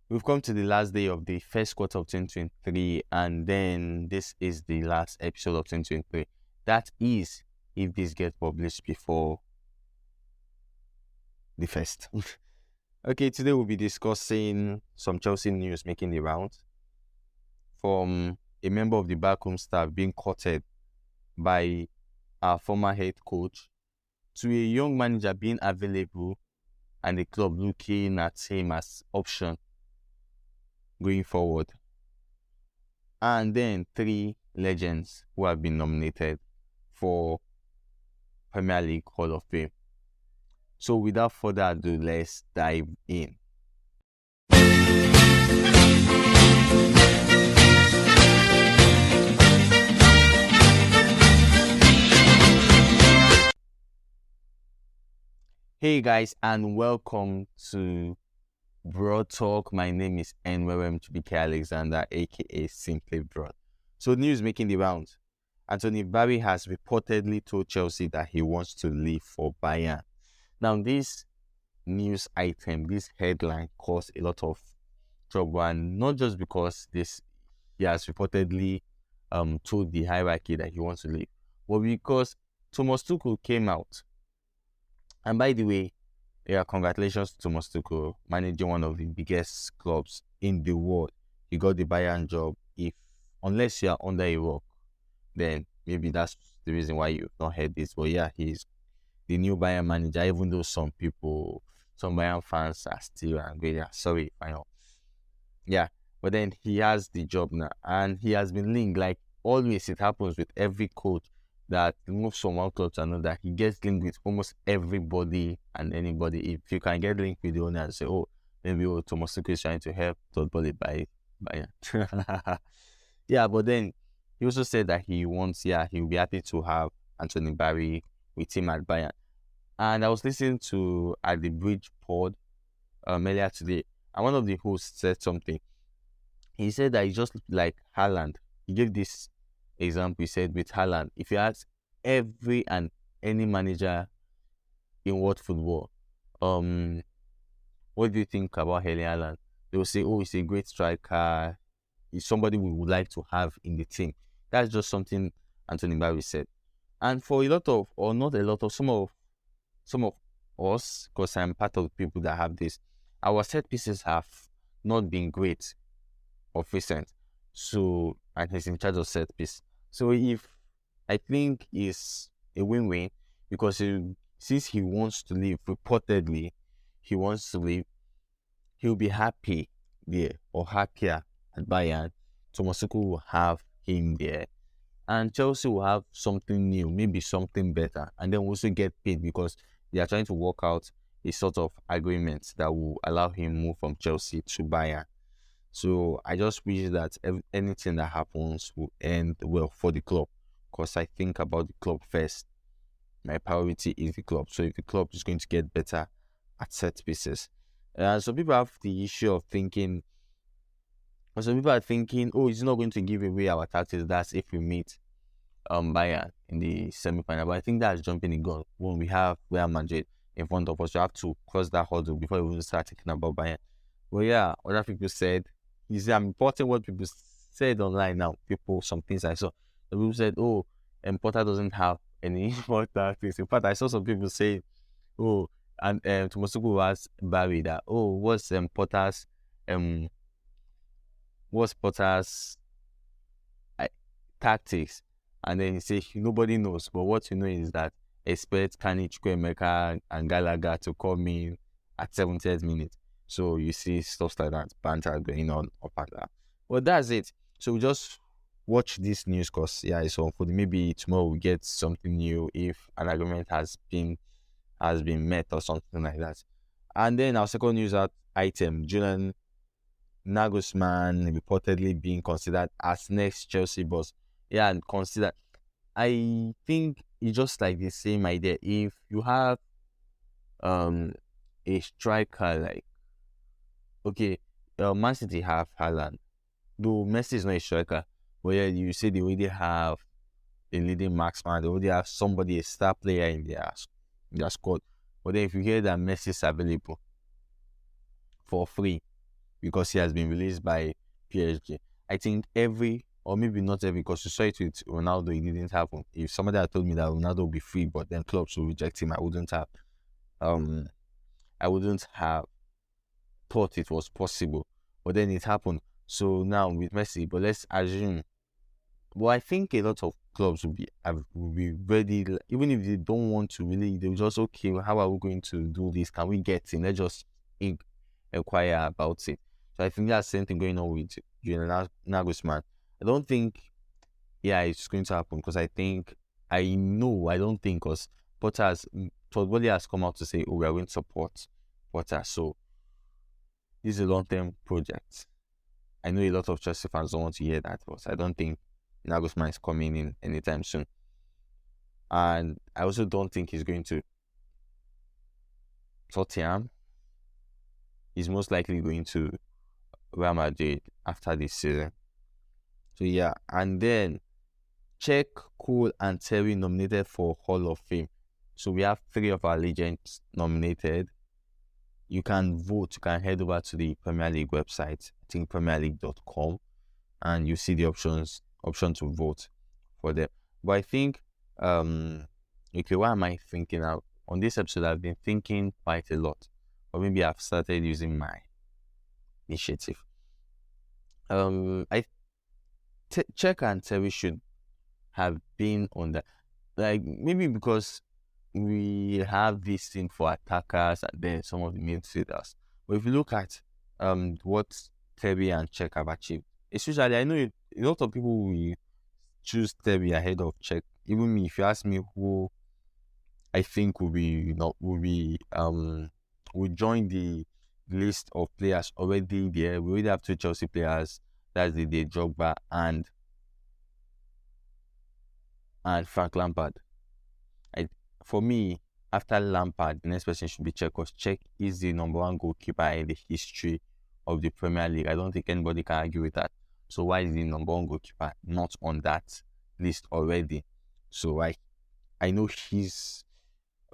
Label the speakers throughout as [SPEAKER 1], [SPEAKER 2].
[SPEAKER 1] We've come to the last day of the first quarter of 2023, and then this is the last episode of 2023. That is, if this gets published before the first. Okay, today we'll be discussing some Chelsea news making the rounds, from a member of the backroom staff being courted by our former head coach, to a young manager being available and the club looking at him as option going forward. And then 3 legends who have been nominated for Premier League Hall of Fame. So without further ado, let's dive in. Hey guys, and welcome to Brodd Talk. My name is NWMTBK Alexander, aka Simply Brodd. So news making the rounds. Anthony Barry has reportedly told Chelsea that he wants to leave for Bayern. Now this news item, this headline, caused a lot of trouble, and not just because he has reportedly told the hierarchy that he wants to leave, but because Thomas Tuchel came out. And by the way, congratulations to Thomas Tuchel, managing one of the biggest clubs in the world. He got the Bayern job. Unless you are under a rock, then maybe that's the reason why you've not heard this. But yeah, he's the new Bayern manager, even though some Bayern fans are still angry. Yeah, sorry, I know. Yeah, but then he has the job now, and he has been linked, like always it happens with every coach that moves from one club to another. He gets linked with almost everybody and anybody. If you can get linked with the owner and say, oh, maybe Thomas Tuchel is trying to help Todd Bowley by Bayern. Yeah, but then he also said that he'll be happy to have Anthony Barry with him at Bayern. And I was listening to at the Bridge pod earlier today, and one of the hosts said something. He said that he just looked like Haaland. He gave this example. He said with Haaland, if you ask every and any manager in world football, what do you think about Erling Haaland? They will say, oh, he's a great striker. He's somebody we would like to have in the team. That's just something Anthony Barry said. And for a lot of, or not a lot of, some of us, because I'm part of the people that have this, our set pieces have not been great of recent. So, and he's in charge of set piece. So I think it's a win-win, because since he wants to leave, reportedly, he wants to leave, he'll be happy there, or happier at Bayern. Thomas Tuchel will have him there, and Chelsea will have something new, maybe something better, and then also get paid, because they are trying to work out a sort of agreement that will allow him move from Chelsea to Bayern. So I just wish that anything that happens will end well for the club, because I think about the club first. My priority is the club. So if the club is going to get better at set pieces, so people have the issue of thinking. Some people are thinking, oh, he's not going to give away our tactics. That's if we meet Bayern in the semi-final. But I think that's jumping the gun. When we have Real Madrid in front of us, you have to cross that hurdle before we even start thinking about Bayern. But yeah, other people said, I'm importing what people said online now. Some things I saw. The people said, oh, Porter doesn't have any more tactics. In fact, I saw some people say, oh, and Thomas Tuchel was Barry that, oh, what's Potter's tactics? And then he said, nobody knows, but what you know is that expect Kane, Chukwuemeka, and Gallagher to come in at 70th minute. So you see stuff like that, banter going on up and down. Well, that's it. So we just watch this news, because it's on for maybe tomorrow we get something new if an agreement has been met or something like that. And then our second news item, Julian Nagelsmann reportedly being considered as next Chelsea boss. Yeah, and considered. I think it's just like the same idea. If you have a striker like, okay, Man City have Haaland, though Messi is not a striker, but yeah, you say they already have a leading marksman, they already have somebody, a star player in their squad. But then if you hear that Messi is available for free, because he has been released by PSG. I think or maybe not every, because you saw it with Ronaldo, it didn't happen. If somebody had told me that Ronaldo would be free, but then clubs will reject him, I wouldn't have thought it was possible. But then it happened. So now with Messi, but let's assume. But I think a lot of clubs will be ready, even if they don't want to really, they'll just, okay, how are we going to do this? Can we get in? Let's just inquire about it. So I think that's the same thing going on with Julian Nagelsmann. I don't think, it's going to happen, because I don't think, because Todd Bowley has come out to say, we are going to support Potter. So this is a long-term project. I know a lot of Chelsea fans don't want to hear that, but I don't think Nagelsmann is coming in anytime soon. And I also don't think he's going to Tottenham. He's most likely going to Real Madrid after this season. So and then Cech, Cole, and Terry nominated for Hall of Fame. So we have 3 of our legends nominated. You can vote. You can head over to the Premier League website, I think premierleague.com, and you see the option to vote for them. But I think, what am I thinking now? On this episode, I've been thinking quite a lot, or maybe I've started using my initiative. Cech and Terry should have been on that, maybe because we have this thing for attackers and then some of the midfielders. But if you look at what Terry and Cech have achieved, especially, I know a lot of people will choose Terry ahead of Cech. Even me, if you ask me who I think will join the list of players already there. We already have 2 Chelsea players. That's the Drogba and Frank Lampard. For me, after Lampard, the next person should be Cech, because Cech is the number 1 goalkeeper in the history of the Premier League. I don't think anybody can argue with that. So why is the number 1 goalkeeper not on that list already? So I know he's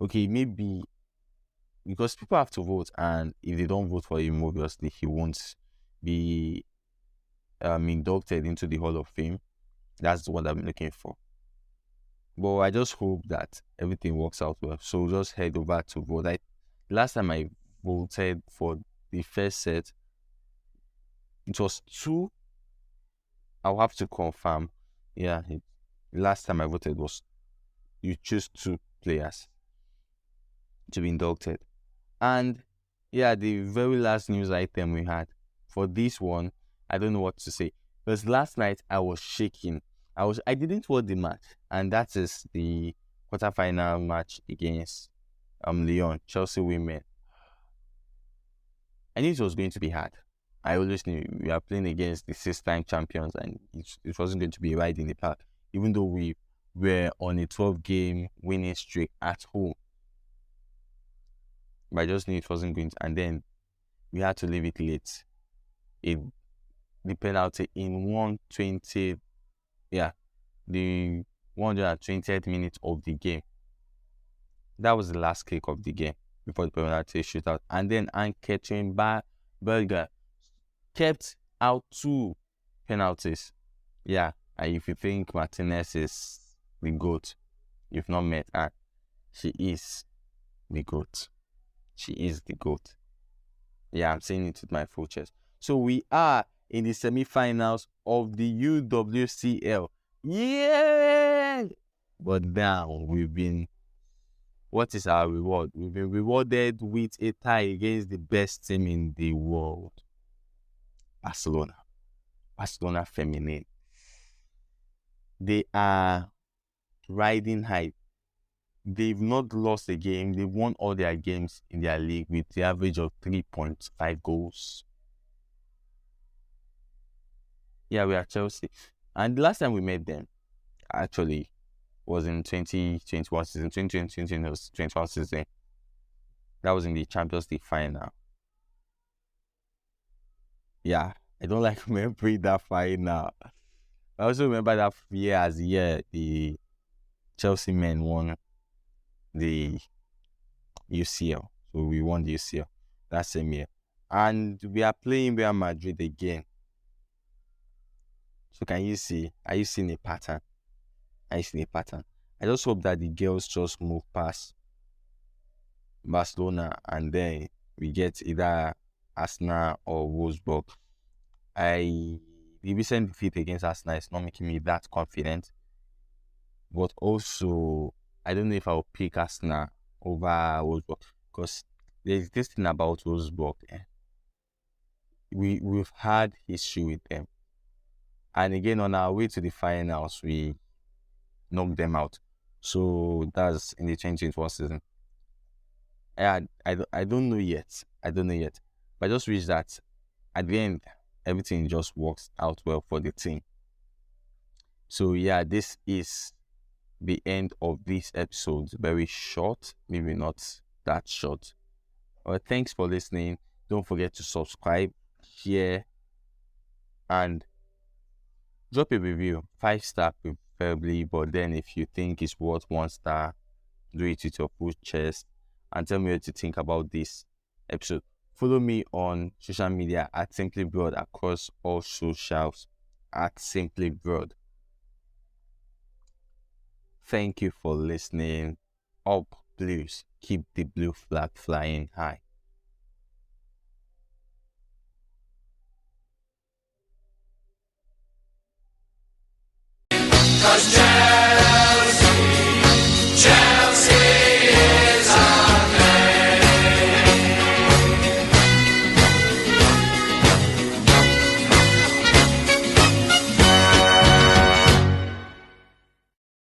[SPEAKER 1] okay, maybe because people have to vote, and if they don't vote for him, obviously he won't be inducted into the Hall of Fame. That's what I'm looking for. But I just hope that everything works out well. So just head over to vote. Last time I voted for the first set, it was 2. I'll have to confirm. Last time I voted was you choose 2 players to be inducted. And the very last news item we had for this one, I don't know what to say, because last night I was shaking. I didn't watch the match, and that is the quarterfinal match against Lyon, Chelsea women. I knew it was going to be hard. I always knew we are playing against the 6-time champions, and it wasn't going to be a ride in the park, even though we were on a 12-game winning streak at home. But I just knew it wasn't going to, and then we had to leave it late. The penalty in 120, the 120th minute of the game. That was the last kick of the game before the penalty shootout. And then Catherine Berger kept out 2 penalties. And if you think Martinez is the GOAT, you've not met her. She is the GOAT. She is the GOAT. I'm saying it with my full chest. So we are in the semi-finals of the UWCL. But now what is our reward? We've been rewarded with a tie against the best team in the world, Barca Femeni. They are riding high. They've not lost a game. They've won all their games in their league with the average of 3.5 goals. We are Chelsea. And the last time we met them, actually, was in 2021 season. 2020 was 21 season. That was in the Champions League final. I don't like remembering that final. I also remember that year as the year the Chelsea men won the UCL. So we won the UCL that same year. and we are playing Real Madrid again. So can you see? Are you seeing a pattern? Are you seeing a pattern? I just hope that the girls just move past Barcelona and then we get either Arsenal or Wolfsburg. The recent defeat against Arsenal is not making me that confident. But also, I don't know if I'll pick Arsenal over Wolfsburg because there's this thing about Wolfsburg. We've had history with them. And again, on our way to the finals, we knocked them out. So that's in the 2021 season. I don't know yet. I don't know yet. But I just wish that at the end, everything just works out well for the team. So yeah, this is the end of this episode. Very short, maybe not that short. Well, thanks for listening. Don't forget to subscribe, share, and drop a review. 5-star preferably, but then if you think it's worth 1 star, do it with your full chest and tell me what you think about this episode. Follow me on social media at Simply Broad across all socials at Simply Broad. Thank you for listening. Up Blues, keep the blue flag flying high. Cause